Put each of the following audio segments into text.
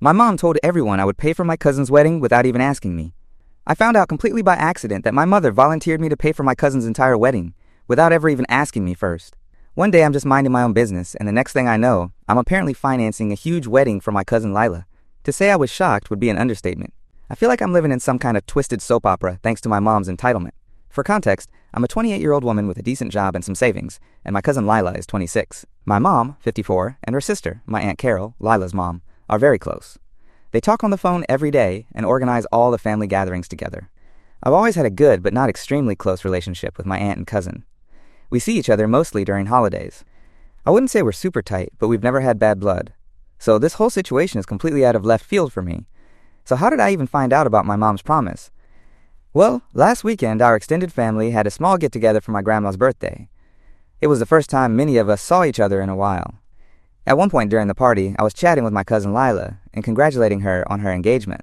My mom told everyone I would pay for my cousin's wedding without even asking me. I found out completely by accident that my mother volunteered me to pay for my cousin's entire wedding, without ever even asking me first. One day I'm just minding my own business, and the next thing I know, I'm apparently financing a huge wedding for my cousin Lila. To say I was shocked would be an understatement. I feel like I'm living in some kind of twisted soap opera thanks to my mom's entitlement. For context, I'm a 28-year-old woman with a decent job and some savings, and my cousin Lila is 26. My mom, 54, and her sister, my Aunt Carol, Lila's mom, are very close. They talk on the phone every day and organize all the family gatherings together. I've always had a good but not extremely close relationship with my aunt and cousin. We see each other mostly during holidays. I wouldn't say we're super tight, but we've never had bad blood. So this whole situation is completely out of left field for me. So how did I even find out about my mom's promise? Well, last weekend our extended family had a small get-together for my grandma's birthday. It was the first time many of us saw each other in a while. At one point during the party, I was chatting with my cousin Lila and congratulating her on her engagement.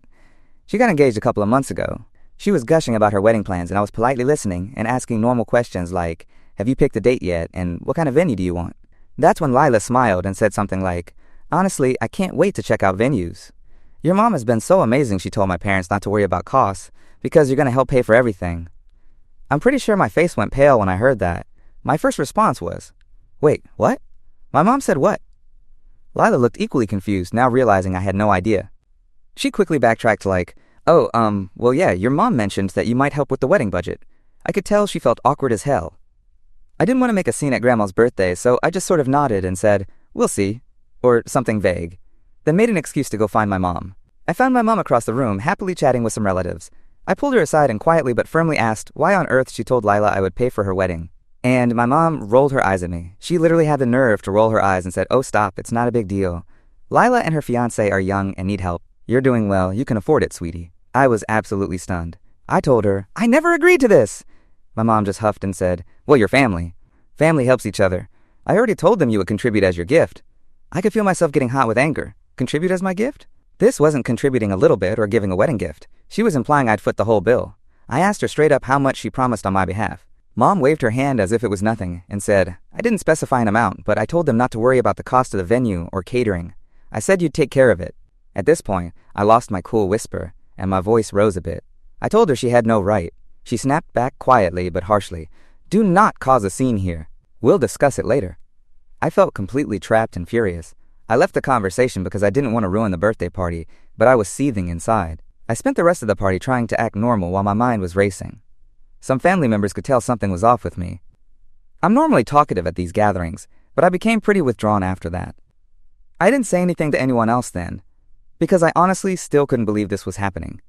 She got engaged a couple of months ago. She was gushing about her wedding plans, and I was politely listening and asking normal questions like, "Have you picked a date yet, and what kind of venue do you want?" That's when Lila smiled and said something like, "Honestly, I can't wait to check out venues. Your mom has been so amazing," she told my parents not to worry about costs, because you're going to help pay for everything. I'm pretty sure my face went pale when I heard that. My first response was, "Wait, what? My mom said what?" Lila looked equally confused, now realizing I had no idea. She quickly backtracked like, well yeah, your mom mentioned that you might help with the wedding budget." I could tell she felt awkward as hell. I didn't want to make a scene at Grandma's birthday, so I just sort of nodded and said, "We'll see," or something vague, then made an excuse to go find my mom. I found my mom across the room, happily chatting with some relatives. I pulled her aside and quietly but firmly asked why on earth she told Lila I would pay for her wedding. And my mom rolled her eyes at me. She literally had the nerve to roll her eyes and said, "Oh, stop, it's not a big deal. Lila and her fiancé are young and need help. You're doing well, you can afford it, sweetie." I was absolutely stunned. I told her, "I never agreed to this." My mom just huffed and said, "Well, you're family. Family helps each other. I already told them you would contribute as your gift." I could feel myself getting hot with anger. Contribute as my gift? This wasn't contributing a little bit or giving a wedding gift. She was implying I'd foot the whole bill. I asked her straight up how much she promised on my behalf. Mom waved her hand as if it was nothing and said, "I didn't specify an amount, but I told them not to worry about the cost of the venue or catering. I said you'd take care of it." At this point, I lost my cool whisper, and my voice rose a bit. I told her she had no right. She snapped back quietly but harshly, "Do not cause a scene here. We'll discuss it later." I felt completely trapped and furious. I left the conversation because I didn't want to ruin the birthday party, but I was seething inside. I spent the rest of the party trying to act normal while my mind was racing. Some family members could tell something was off with me. I'm normally talkative at these gatherings, but I became pretty withdrawn after that. I didn't say anything to anyone else then, because I honestly still couldn't believe this was happening.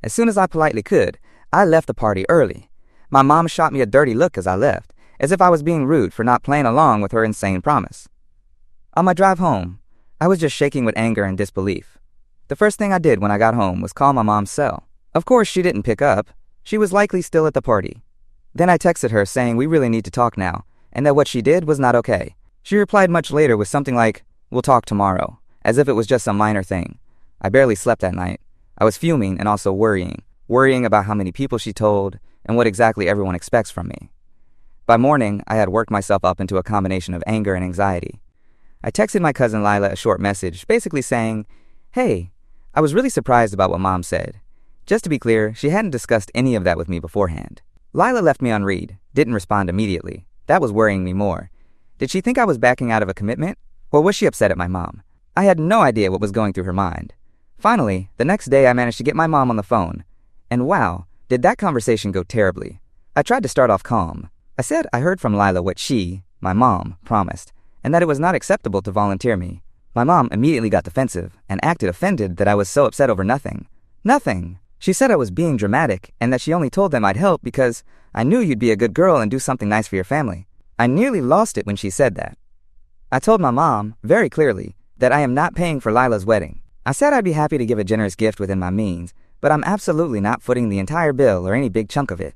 As soon as I politely could, I left the party early. My mom shot me a dirty look as I left, as if I was being rude for not playing along with her insane promise. On my drive home, I was just shaking with anger and disbelief. The first thing I did when I got home was call my mom's cell. Of course, she didn't pick up. She was likely still at the party. Then I texted her saying we really need to talk now, and that what she did was not okay. She replied much later with something like, "We'll talk tomorrow," as if it was just some minor thing. I barely slept that night. I was fuming and also worrying about how many people she told and what exactly everyone expects from me. By morning, I had worked myself up into a combination of anger and anxiety. I texted my cousin Lila a short message, basically saying, "Hey, I was really surprised about what Mom said." Just to be clear, she hadn't discussed any of that with me beforehand. Lila left me on read, didn't respond immediately. That was worrying me more. Did she think I was backing out of a commitment? Or was she upset at my mom? I had no idea what was going through her mind. Finally, the next day I managed to get my mom on the phone. And wow, did that conversation go terribly. I tried to start off calm. I said I heard from Lila what she, my mom, promised, and that it was not acceptable to volunteer me. My mom immediately got defensive and acted offended that I was so upset over nothing. Nothing! She said I was being dramatic and that she only told them I'd help because I knew you'd be a good girl and do something nice for your family. I nearly lost it when she said that. I told my mom, very clearly, that I am not paying for Lila's wedding. I said I'd be happy to give a generous gift within my means, but I'm absolutely not footing the entire bill or any big chunk of it.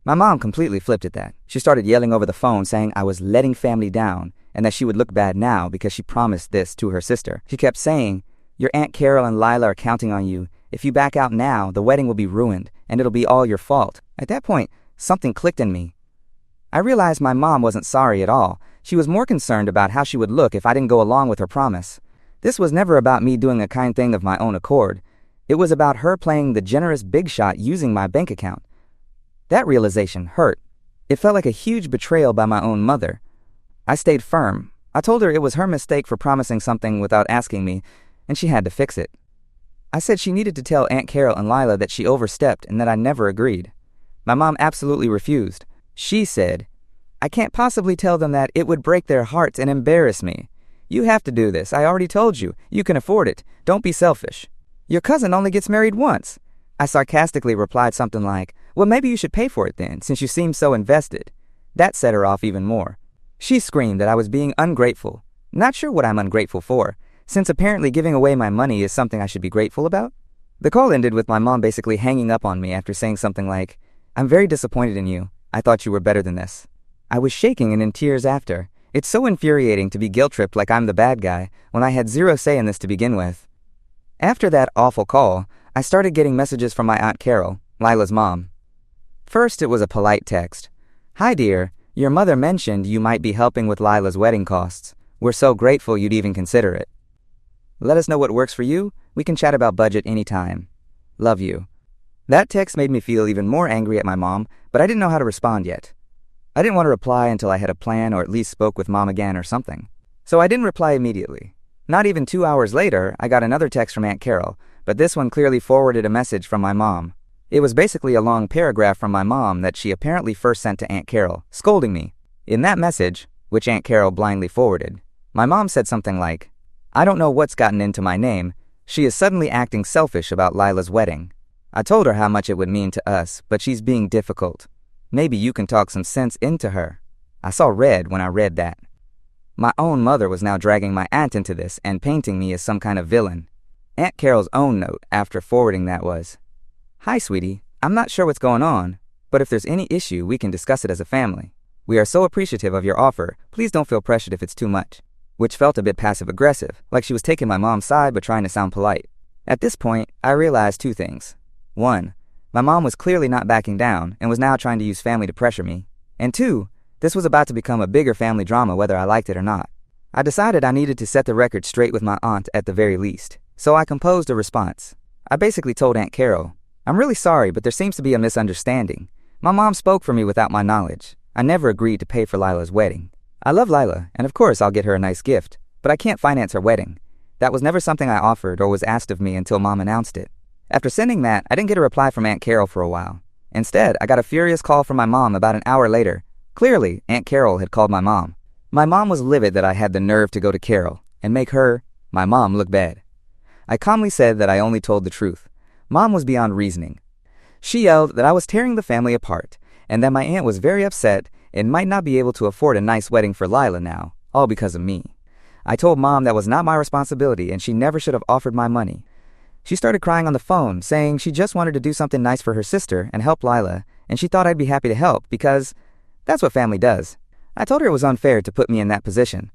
My mom completely flipped at that. She started yelling over the phone saying I was letting family down and that she would look bad now because she promised this to her sister. She kept saying, "Your Aunt Carol and Lila are counting on you. If you back out now, the wedding will be ruined and it'll be all your fault." At that point, something clicked in me. I realized my mom wasn't sorry at all. She was more concerned about how she would look if I didn't go along with her promise. This was never about me doing a kind thing of my own accord. It was about her playing the generous big shot using my bank account. That realization hurt. It felt like a huge betrayal by my own mother. I stayed firm. I told her it was her mistake for promising something without asking me, and she had to fix it. I said she needed to tell Aunt Carol and Lila that she overstepped and that I never agreed. My mom absolutely refused. She said, "I can't possibly tell them that. It would break their hearts and embarrass me. You have to do this. I already told you. You can afford it. Don't be selfish. Your cousin only gets married once." I sarcastically replied something like, "Well, maybe you should pay for it then, since you seem so invested." That set her off even more. She screamed that I was being ungrateful. Not sure what I'm ungrateful for, since apparently giving away my money is something I should be grateful about. The call ended with my mom basically hanging up on me after saying something like, "I'm very disappointed in you. I thought you were better than this." I was shaking and in tears after. It's so infuriating to be guilt-tripped like I'm the bad guy when I had zero say in this to begin with. After that awful call, I started getting messages from my Aunt Carol, Lila's mom. First, it was a polite text. "Hi dear, your mother mentioned you might be helping with Lila's wedding costs. We're so grateful you'd even consider it. Let us know what works for you. We can chat about budget anytime. Love you." That text made me feel even more angry at my mom, but I didn't know how to respond yet. I didn't want to reply until I had a plan or at least spoke with mom again or something. So I didn't reply immediately. Not even 2 hours later, I got another text from Aunt Carol, but this one clearly forwarded a message from my mom. It was basically a long paragraph from my mom that she apparently first sent to Aunt Carol, scolding me. In that message, which Aunt Carol blindly forwarded, my mom said something like, "I don't know what's gotten into my name. She is suddenly acting selfish about Lila's wedding. I told her how much it would mean to us, but she's being difficult. Maybe you can talk some sense into her." I saw red when I read that. My own mother was now dragging my aunt into this and painting me as some kind of villain. Aunt Carol's own note after forwarding that was, "Hi, sweetie. I'm not sure what's going on, but if there's any issue, we can discuss it as a family. We are so appreciative of your offer. Please don't feel pressured if it's too much," which felt a bit passive-aggressive, like she was taking my mom's side but trying to sound polite. At this point, I realized two things. One, my mom was clearly not backing down and was now trying to use family to pressure me. And two, this was about to become a bigger family drama whether I liked it or not. I decided I needed to set the record straight with my aunt at the very least, so I composed a response. I basically told Aunt Carol, "I'm really sorry, but there seems to be a misunderstanding. My mom spoke for me without my knowledge. I never agreed to pay for Lila's wedding. I love Lila, and of course I'll get her a nice gift, but I can't finance her wedding. That was never something I offered or was asked of me until Mom announced it." After sending that, I didn't get a reply from Aunt Carol for a while. Instead, I got a furious call from my mom about an hour later. Clearly, Aunt Carol had called my mom. My mom was livid that I had the nerve to go to Carol and make her, my mom, look bad. I calmly said that I only told the truth. Mom was beyond reasoning. She yelled that I was tearing the family apart and that my aunt was very upset and might not be able to afford a nice wedding for Lila now, all because of me. I told Mom that was not my responsibility and she never should have offered my money. She started crying on the phone, saying she just wanted to do something nice for her sister and help Lila, and she thought I'd be happy to help because that's what family does. I told her it was unfair to put me in that position,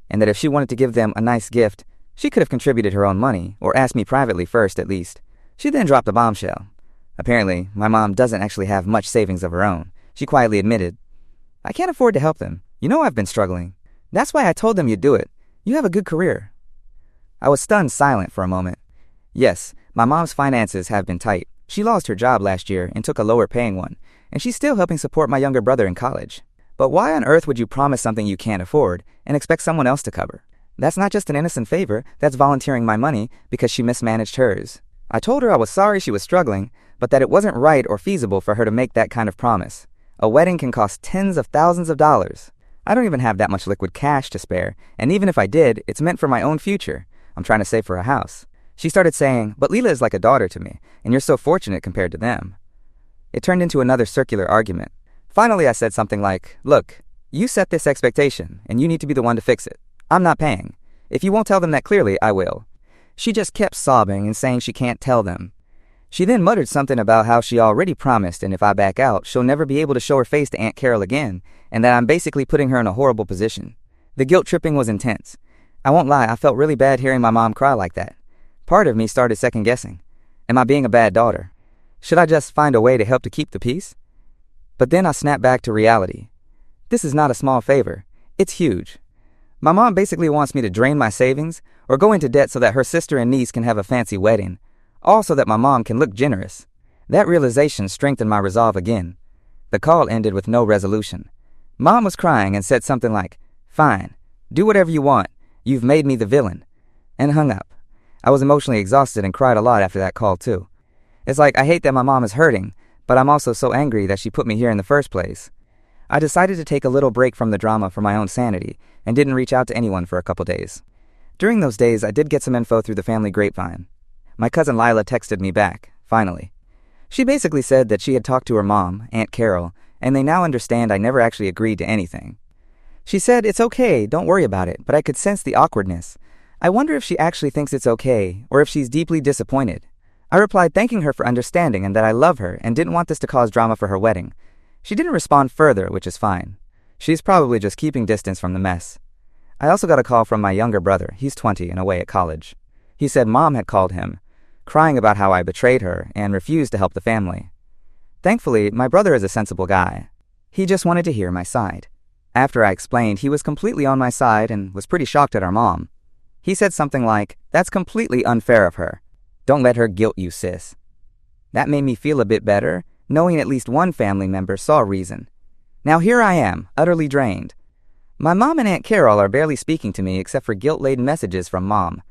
and that if she wanted to give them a nice gift, she could have contributed her own money, or asked me privately first at least. She then dropped a bombshell. Apparently, my mom doesn't actually have much savings of her own. She quietly admitted, "I can't afford to help them. You know I've been struggling. That's why I told them you'd do it. You have a good career." I was stunned silent for a moment. Yes, my mom's finances have been tight. She lost her job last year and took a lower paying one, and she's still helping support my younger brother in college. But why on earth would you promise something you can't afford and expect someone else to cover? That's not just an innocent favor, that's volunteering my money because she mismanaged hers. I told her I was sorry she was struggling, but that it wasn't right or feasible for her to make that kind of promise. A wedding can cost tens of thousands of dollars. I don't even have that much liquid cash to spare, and even if I did, it's meant for my own future. I'm trying to save for a house. She started saying, "But Lila is like a daughter to me, and you're so fortunate compared to them." It turned into another circular argument. Finally, I said something like, "Look, you set this expectation, and you need to be the one to fix it. I'm not paying. If you won't tell them that clearly, I will." She just kept sobbing and saying she can't tell them. She then muttered something about how she already promised, and if I back out, she'll never be able to show her face to Aunt Carol again, and that I'm basically putting her in a horrible position. The guilt tripping was intense. I won't lie, I felt really bad hearing my mom cry like that. Part of me started second-guessing. Am I being a bad daughter? Should I just find a way to help to keep the peace? But then I snapped back to reality. This is not a small favor. It's huge. My mom basically wants me to drain my savings or go into debt so that her sister and niece can have a fancy wedding, all so that my mom can look generous. That realization strengthened my resolve again. The call ended with no resolution. Mom was crying and said something like, "Fine, do whatever you want, you've made me the villain," and hung up. I was emotionally exhausted and cried a lot after that call too. It's like I hate that my mom is hurting, but I'm also so angry that she put me here in the first place. I decided to take a little break from the drama for my own sanity and didn't reach out to anyone for a couple days. During those days, I did get some info through the family grapevine. My cousin Lila texted me back, finally. She basically said that she had talked to her mom, Aunt Carol, and they now understand I never actually agreed to anything. She said, "It's okay, don't worry about it," but I could sense the awkwardness. I wonder if she actually thinks it's okay, or if she's deeply disappointed. I replied thanking her for understanding and that I love her and didn't want this to cause drama for her wedding. She didn't respond further, which is fine. She's probably just keeping distance from the mess. I also got a call from my younger brother. He's 20 and away at college. He said Mom had called him, crying about how I betrayed her and refused to help the family. Thankfully, my brother is a sensible guy. He just wanted to hear my side. After I explained, he was completely on my side and was pretty shocked at our mom. He said something like, "That's completely unfair of her. Don't let her guilt you, sis." That made me feel a bit better, knowing at least one family member saw reason. Now here I am, utterly drained. My mom and Aunt Carol are barely speaking to me except for guilt-laden messages from Mom,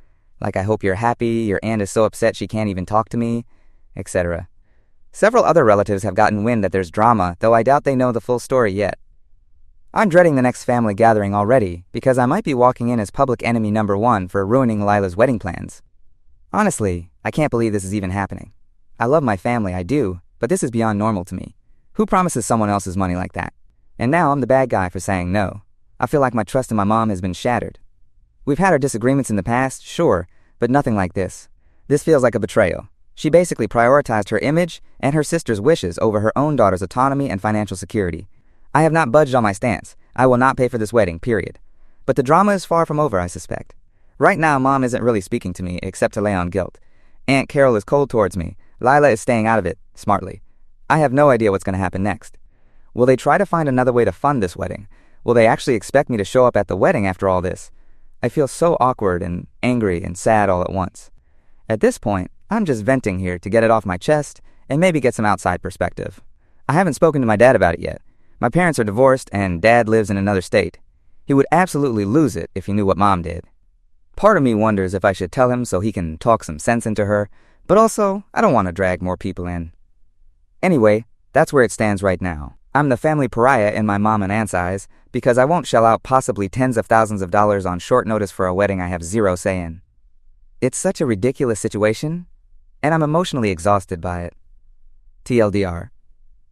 like "I hope you're happy," "Your aunt is so upset she can't even talk to me," etc. Several other relatives have gotten wind that there's drama, though I doubt they know the full story yet. I'm dreading the next family gathering already, because I might be walking in as public enemy number 1 for ruining Lila's wedding plans. Honestly, I can't believe this is even happening. I love my family, I do, but this is beyond normal to me. Who promises someone else's money like that? And now I'm the bad guy for saying no. I feel like my trust in my mom has been shattered. We've had our disagreements in the past, sure, but nothing like this. This feels like a betrayal. She basically prioritized her image and her sister's wishes over her own daughter's autonomy and financial security. I have not budged on my stance. I will not pay for this wedding, period. But the drama is far from over, I suspect. Right now, Mom isn't really speaking to me, except to lay on guilt. Aunt Carol is cold towards me. Lila is staying out of it, smartly. I have no idea what's going to happen next. Will they try to find another way to fund this wedding? Will they actually expect me to show up at the wedding after all this? I feel so awkward and angry and sad all at once. At this point, I'm just venting here to get it off my chest and maybe get some outside perspective. I haven't spoken to my dad about it yet. My parents are divorced and Dad lives in another state. He would absolutely lose it if he knew what Mom did. Part of me wonders if I should tell him so he can talk some sense into her, but also, I don't want to drag more people in. Anyway, that's where it stands right now. I'm the family pariah in my mom and aunt's eyes because I won't shell out possibly tens of thousands of dollars on short notice for a wedding I have zero say in. It's such a ridiculous situation, and I'm emotionally exhausted by it. TLDR.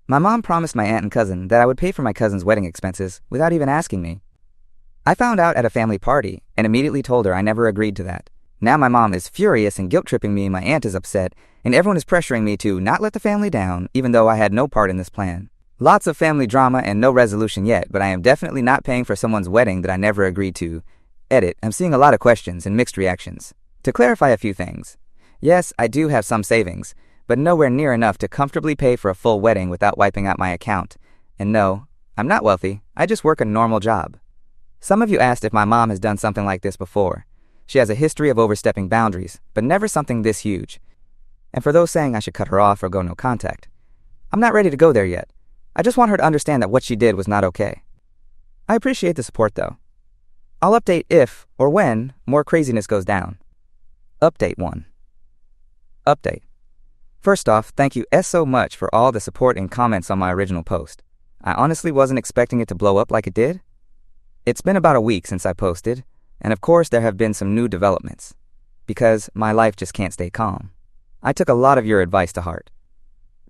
My mom promised my aunt and cousin that I would pay for my cousin's wedding expenses without even asking me. I found out at a family party and immediately told her I never agreed to that. Now my mom is furious and guilt-tripping me, my aunt is upset, and everyone is pressuring me to not let the family down, even though I had no part in this plan. Lots of family drama and no resolution yet, but I am definitely not paying for someone's wedding that I never agreed to. Edit, I'm seeing a lot of questions and mixed reactions. To clarify a few things. Yes, I do have some savings, but nowhere near enough to comfortably pay for a full wedding without wiping out my account. And no, I'm not wealthy, I just work a normal job. Some of you asked if my mom has done something like this before. She has a history of overstepping boundaries, but never something this huge. And for those saying I should cut her off or go no contact, I'm not ready to go there yet. I just want her to understand that what she did was not okay. I appreciate the support though. I'll update if, or when, more craziness goes down. Update 1. Update. First off, thank you so much for all the support and comments on my original post. I honestly wasn't expecting it to blow up like it did. It's been about a week since I posted, and of course there have been some new developments, because my life just can't stay calm. I took a lot of your advice to heart.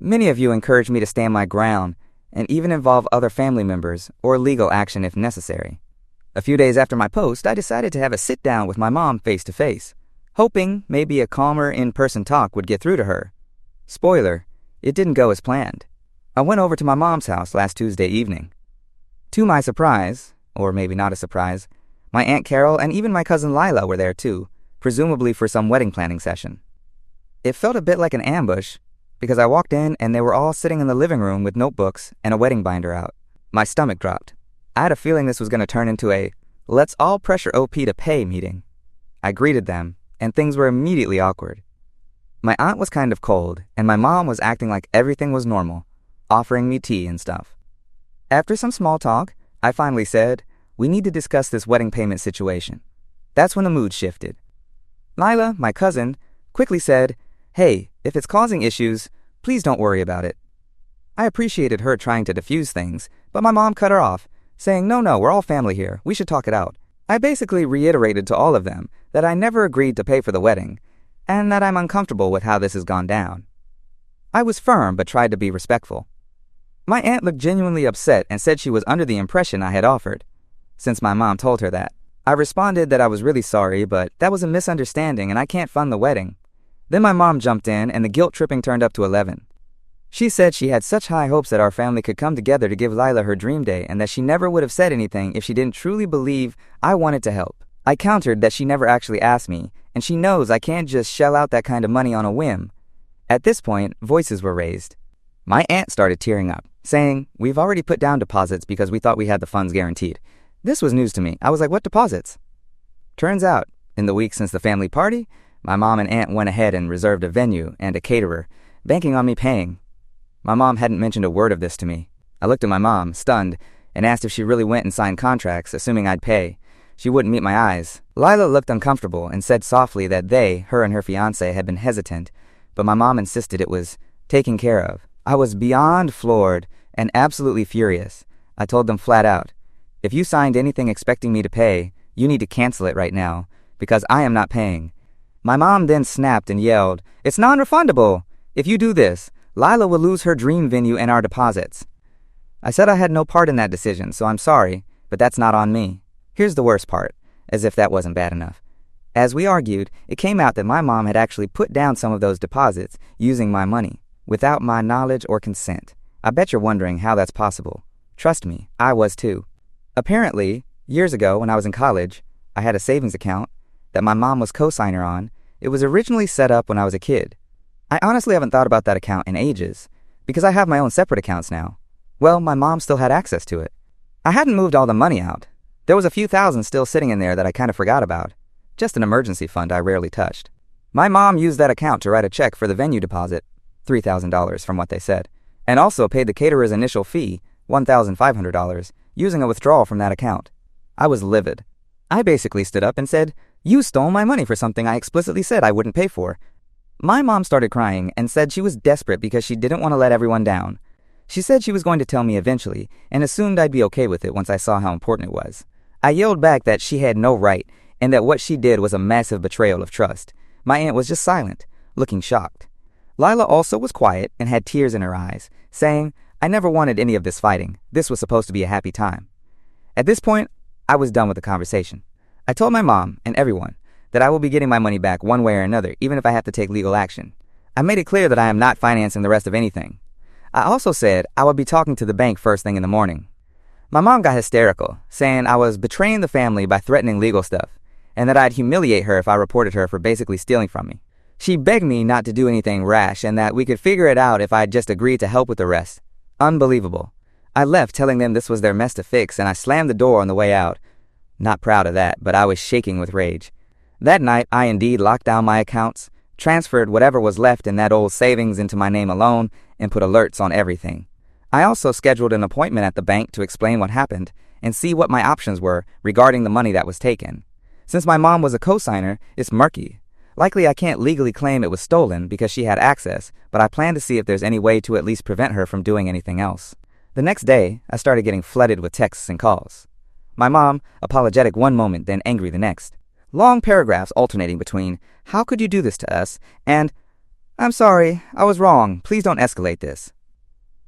Many of you encouraged me to stand my ground and even involve other family members or legal action if necessary. A few days after my post, I decided to have a sit-down with my mom face-to-face, hoping maybe a calmer in-person talk would get through to her. Spoiler, it didn't go as planned. I went over to my mom's house last Tuesday evening. To my surprise, or maybe not a surprise, my Aunt Carol and even my cousin Lila were there too, presumably for some wedding planning session. It felt a bit like an ambush, because I walked in and they were all sitting in the living room with notebooks and a wedding binder out. My stomach dropped. I had a feeling this was going to turn into a let's all pressure OP to pay meeting. I greeted them, and things were immediately awkward. My aunt was kind of cold, and my mom was acting like everything was normal, offering me tea and stuff. After some small talk, I finally said, "We need to discuss this wedding payment situation." That's when the mood shifted. Lila, my cousin, quickly said, "Hey, if it's causing issues, please don't worry about it." I appreciated her trying to diffuse things, but my mom cut her off, saying, No, we're all family here. We should talk it out." I basically reiterated to all of them that I never agreed to pay for the wedding, and that I'm uncomfortable with how this has gone down. I was firm but tried to be respectful. My aunt looked genuinely upset and said she was under the impression I had offered, since my mom told her that. I responded that I was really sorry, but that was a misunderstanding and I can't fund the wedding. Then my mom jumped in and the guilt tripping turned up to 11. She said she had such high hopes that our family could come together to give Lila her dream day and that she never would have said anything if she didn't truly believe I wanted to help. I countered that she never actually asked me, and she knows I can't just shell out that kind of money on a whim. At this point, voices were raised. My aunt started tearing up, saying, "We've already put down deposits because we thought we had the funds guaranteed." This was news to me. I was like, "What deposits?" Turns out, in the week since the family party, my mom and aunt went ahead and reserved a venue and a caterer, banking on me paying. My mom hadn't mentioned a word of this to me. I looked at my mom, stunned, and asked if she really went and signed contracts, assuming I'd pay. She wouldn't meet my eyes. Lila looked uncomfortable and said softly that her and her fiancé, had been hesitant, but my mom insisted it was taken care of. I was beyond floored and absolutely furious. I told them flat out, "If you signed anything expecting me to pay, you need to cancel it right now, because I am not paying." My mom then snapped and yelled, "It's non-refundable! If you do this, Lila will lose her dream venue and our deposits." I said I had no part in that decision, so I'm sorry, but that's not on me. Here's the worst part, as if that wasn't bad enough. As we argued, it came out that my mom had actually put down some of those deposits using my money, without my knowledge or consent. I bet you're wondering how that's possible. Trust me, I was too. Apparently, years ago when I was in college, I had a savings account that my mom was co-signer on. It was originally set up when I was a kid. I honestly haven't thought about that account in ages, because I have my own separate accounts now. Well, my mom still had access to it. I hadn't moved all the money out. There was a few thousand still sitting in there that I kind of forgot about. Just an emergency fund I rarely touched. My mom used that account to write a check for the venue deposit, $3,000 from what they said, and also paid the caterer's initial fee, $1,500, using a withdrawal from that account. I was livid. I basically stood up and said, "You stole my money for something I explicitly said I wouldn't pay for." My mom started crying and said she was desperate because she didn't want to let everyone down. She said she was going to tell me eventually and assumed I'd be okay with it once I saw how important it was. I yelled back that she had no right and that what she did was a massive betrayal of trust. My aunt was just silent, looking shocked. Lila also was quiet and had tears in her eyes, saying, "I never wanted any of this fighting. This was supposed to be a happy time." At this point, I was done with the conversation. I told my mom and everyone that I will be getting my money back one way or another, even if I have to take legal action. I made it clear that I am not financing the rest of anything. I also said I would be talking to the bank first thing in the morning. My mom got hysterical, saying I was betraying the family by threatening legal stuff, and that I'd humiliate her if I reported her for basically stealing from me. She begged me not to do anything rash and that we could figure it out if I'd just agreed to help with the rest. Unbelievable. I left telling them this was their mess to fix, and I slammed the door on the way out. Not proud of that, but I was shaking with rage. That night, I indeed locked down my accounts, transferred whatever was left in that old savings into my name alone, and put alerts on everything. I also scheduled an appointment at the bank to explain what happened and see what my options were regarding the money that was taken. Since my mom was a co-signer, it's murky. Likely I can't legally claim it was stolen because she had access, but I plan to see if there's any way to at least prevent her from doing anything else. The next day, I started getting flooded with texts and calls. My mom, apologetic one moment, then angry the next. Long paragraphs alternating between, "How could you do this to us?" and, "I'm sorry, I was wrong, please don't escalate this."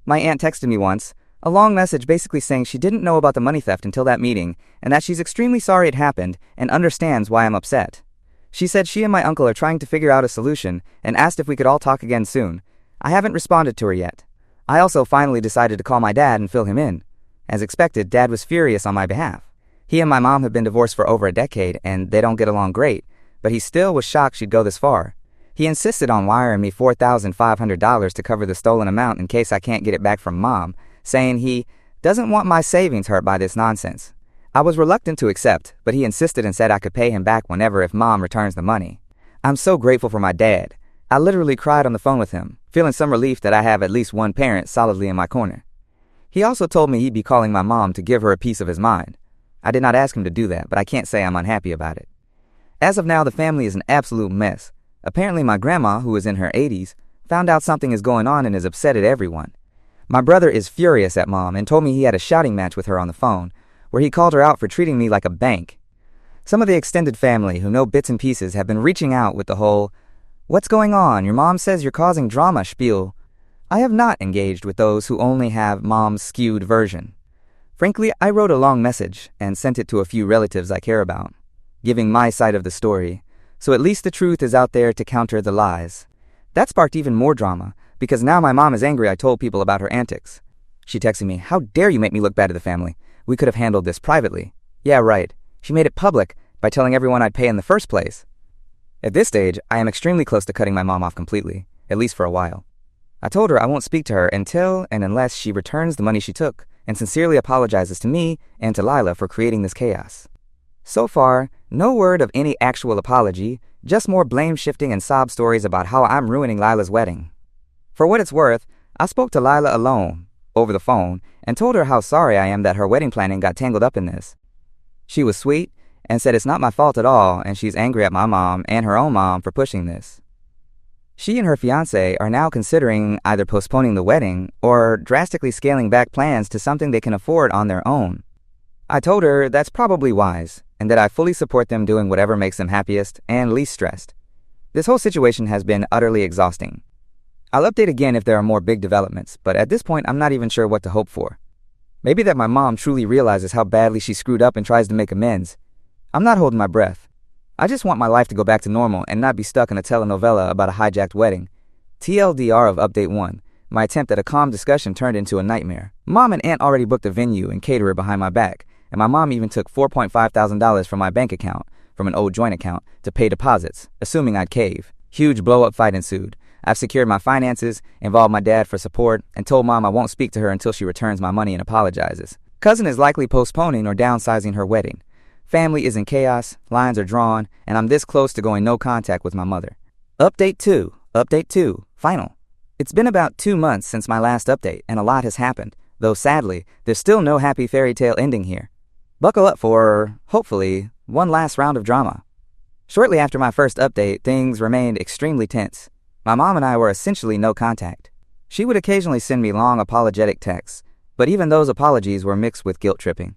My aunt texted me once, a long message basically saying she didn't know about the money theft until that meeting and that she's extremely sorry it happened and understands why I'm upset. She said she and my uncle are trying to figure out a solution and asked if we could all talk again soon. I haven't responded to her yet. I also finally decided to call my dad and fill him in. As expected, Dad was furious on my behalf. He and my mom have been divorced for over a decade and they don't get along great, but he still was shocked she'd go this far. He insisted on wiring me $4,500 to cover the stolen amount in case I can't get it back from Mom, saying he doesn't want my savings hurt by this nonsense. I was reluctant to accept, but he insisted and said I could pay him back whenever if Mom returns the money. I'm so grateful for my dad. I literally cried on the phone with him, feeling some relief that I have at least one parent solidly in my corner. He also told me he'd be calling my mom to give her a piece of his mind. I did not ask him to do that, but I can't say I'm unhappy about it. As of now, the family is an absolute mess. Apparently my grandma, who is in her 80s, found out something is going on and is upset at everyone. My brother is furious at Mom and told me he had a shouting match with her on the phone, where he called her out for treating me like a bank. Some of the extended family who know bits and pieces have been reaching out with the whole, "What's going on? Your mom says you're causing drama" spiel. I have not engaged with those who only have Mom's skewed version. Frankly, I wrote a long message and sent it to a few relatives I care about, giving my side of the story, so at least the truth is out there to counter the lies. That sparked even more drama, because now my mom is angry I told people about her antics. She texted me, "How dare you make me look bad to the family? We could have handled this privately." Yeah, right. She made it public by telling everyone I'd pay in the first place. At this stage, I am extremely close to cutting my mom off completely, at least for a while. I told her I won't speak to her until and unless she returns the money she took and sincerely apologizes to me and to Lila for creating this chaos. So far, no word of any actual apology, just more blame shifting and sob stories about how I'm ruining Lila's wedding. For what it's worth, I spoke to Lila alone, over the phone, and told her how sorry I am that her wedding planning got tangled up in this. She was sweet and said it's not my fault at all, and she's angry at my mom and her own mom for pushing this. She and her fiancé are now considering either postponing the wedding or drastically scaling back plans to something they can afford on their own. I told her that's probably wise, and that I fully support them doing whatever makes them happiest and least stressed. This whole situation has been utterly exhausting. I'll update again if there are more big developments, but at this point I'm not even sure what to hope for. Maybe that my mom truly realizes how badly she screwed up and tries to make amends. I'm not holding my breath. I just want my life to go back to normal and not be stuck in a telenovela about a hijacked wedding. TLDR of Update 1. My attempt at a calm discussion turned into a nightmare. Mom and Aunt already booked a venue and caterer behind my back, and my mom even took $4,500 from my bank account, from an old joint account, to pay deposits, assuming I'd cave. Huge blow-up fight ensued. I've secured my finances, involved my dad for support, and told Mom I won't speak to her until she returns my money and apologizes. Cousin is likely postponing or downsizing her wedding. Family is in chaos, lines are drawn, and I'm this close to going no contact with my mother. Update 2, final. It's been about 2 months since my last update, and a lot has happened, though sadly, there's still no happy fairy tale ending here. Buckle up for, hopefully, one last round of drama. Shortly after my first update, things remained extremely tense. My mom and I were essentially no contact. She would occasionally send me long apologetic texts, but even those apologies were mixed with guilt tripping.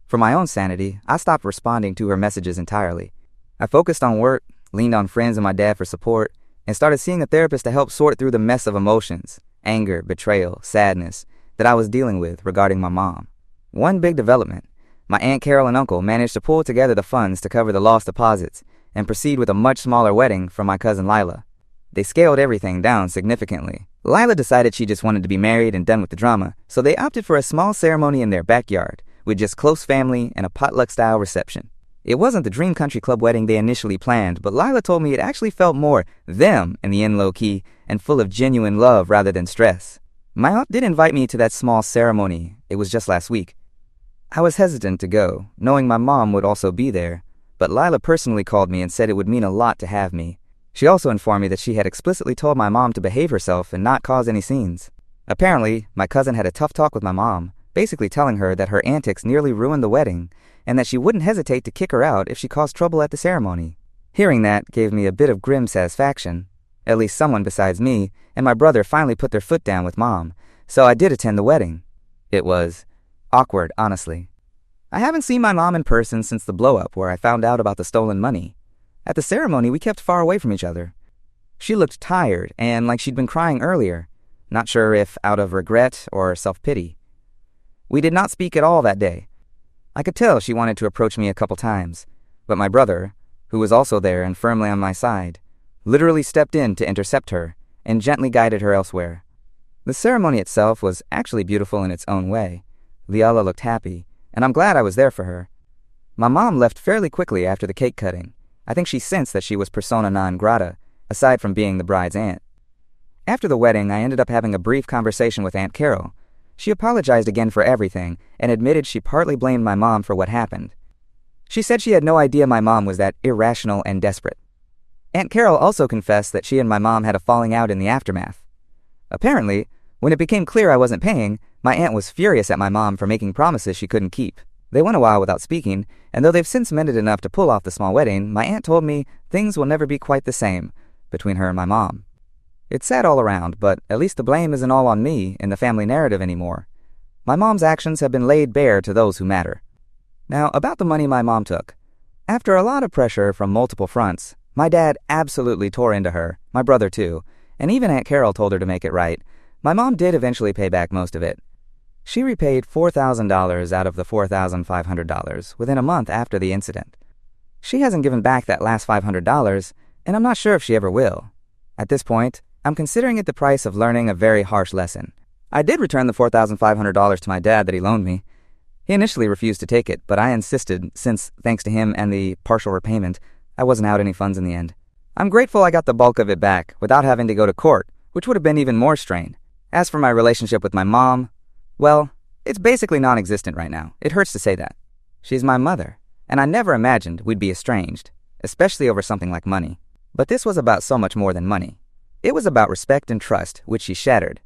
For my own sanity, I stopped responding to her messages entirely. I focused on work, leaned on friends and my dad for support, and started seeing a therapist to help sort through the mess of emotions, anger, betrayal, sadness, that I was dealing with regarding my mom. One big development. My Aunt Carol and uncle managed to pull together the funds to cover the lost deposits and proceed with a much smaller wedding for my cousin Lila. They scaled everything down significantly. Lila decided she just wanted to be married and done with the drama, so they opted for a small ceremony in their backyard, with just close family and a potluck-style reception. It wasn't the Dream Country Club wedding they initially planned, but Lila told me it actually felt more them in the end low-key and full of genuine love rather than stress. My aunt did invite me to that small ceremony. It was just last week. I was hesitant to go, knowing my mom would also be there, but Lila personally called me and said it would mean a lot to have me. She also informed me that she had explicitly told my mom to behave herself and not cause any scenes. Apparently, my cousin had a tough talk with my mom, basically telling her that her antics nearly ruined the wedding, and that she wouldn't hesitate to kick her out if she caused trouble at the ceremony. Hearing that gave me a bit of grim satisfaction. At least someone besides me and my brother finally put their foot down with Mom, so I did attend the wedding. It was awkward, honestly. I haven't seen my mom in person since the blow-up where I found out about the stolen money. At the ceremony, we kept far away from each other. She looked tired and like she'd been crying earlier, not sure if out of regret or self-pity. We did not speak at all that day. I could tell she wanted to approach me a couple times, but my brother, who was also there and firmly on my side, literally stepped in to intercept her and gently guided her elsewhere. The ceremony itself was actually beautiful in its own way. Liala looked happy, and I'm glad I was there for her. My mom left fairly quickly after the cake cutting. I think she sensed that she was persona non grata, aside from being the bride's aunt. After the wedding, I ended up having a brief conversation with Aunt Carol. She apologized again for everything and admitted she partly blamed my mom for what happened. She said she had no idea my mom was that irrational and desperate. Aunt Carol also confessed that she and my mom had a falling out in the aftermath. Apparently, when it became clear I wasn't paying, my aunt was furious at my mom for making promises she couldn't keep. They went a while without speaking, and though they've since mended enough to pull off the small wedding, my aunt told me things will never be quite the same between her and my mom. It's sad all around, but at least the blame isn't all on me in the family narrative anymore. My mom's actions have been laid bare to those who matter. Now, about the money my mom took. After a lot of pressure from multiple fronts, my dad absolutely tore into her, my brother too, and even Aunt Carol told her to make it right. My mom did eventually pay back most of it. She repaid $4,000 out of the $4,500 within a month after the incident. She hasn't given back that last $500, and I'm not sure if she ever will. At this point, I'm considering it the price of learning a very harsh lesson. I did return the $4,500 to my dad that he loaned me. He initially refused to take it, but I insisted since, thanks to him and the partial repayment, I wasn't out any funds in the end. I'm grateful I got the bulk of it back without having to go to court, which would have been even more strain. As for my relationship with my mom, well, it's basically non-existent right now. It hurts to say that. She's my mother, and I never imagined we'd be estranged, especially over something like money. But this was about so much more than money. It was about respect and trust, which she shattered.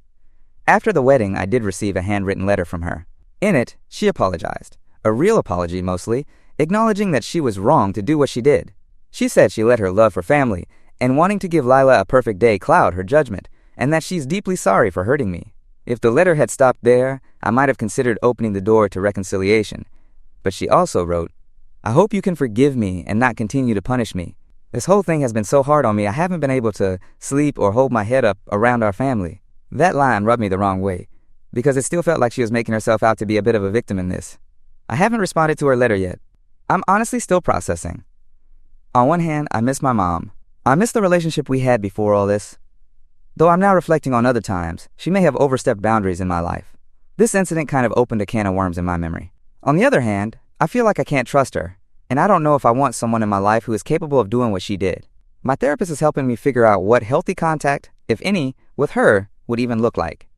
After the wedding, I did receive a handwritten letter from her. In it, she apologized. A real apology, mostly, acknowledging that she was wrong to do what she did. She said she let her love for family and wanting to give Lila a perfect day cloud her judgment, and that she's deeply sorry for hurting me. If the letter had stopped there, I might have considered opening the door to reconciliation. But she also wrote, "I hope you can forgive me and not continue to punish me. This whole thing has been so hard on me I haven't been able to sleep or hold my head up around our family." That line rubbed me the wrong way, because it still felt like she was making herself out to be a bit of a victim in this. I haven't responded to her letter yet. I'm honestly still processing. On one hand, I miss my mom. I miss the relationship we had before all this. Though I'm now reflecting on other times, she may have overstepped boundaries in my life. This incident kind of opened a can of worms in my memory. On the other hand, I feel like I can't trust her, and I don't know if I want someone in my life who is capable of doing what she did. My therapist is helping me figure out what healthy contact, if any, with her would even look like.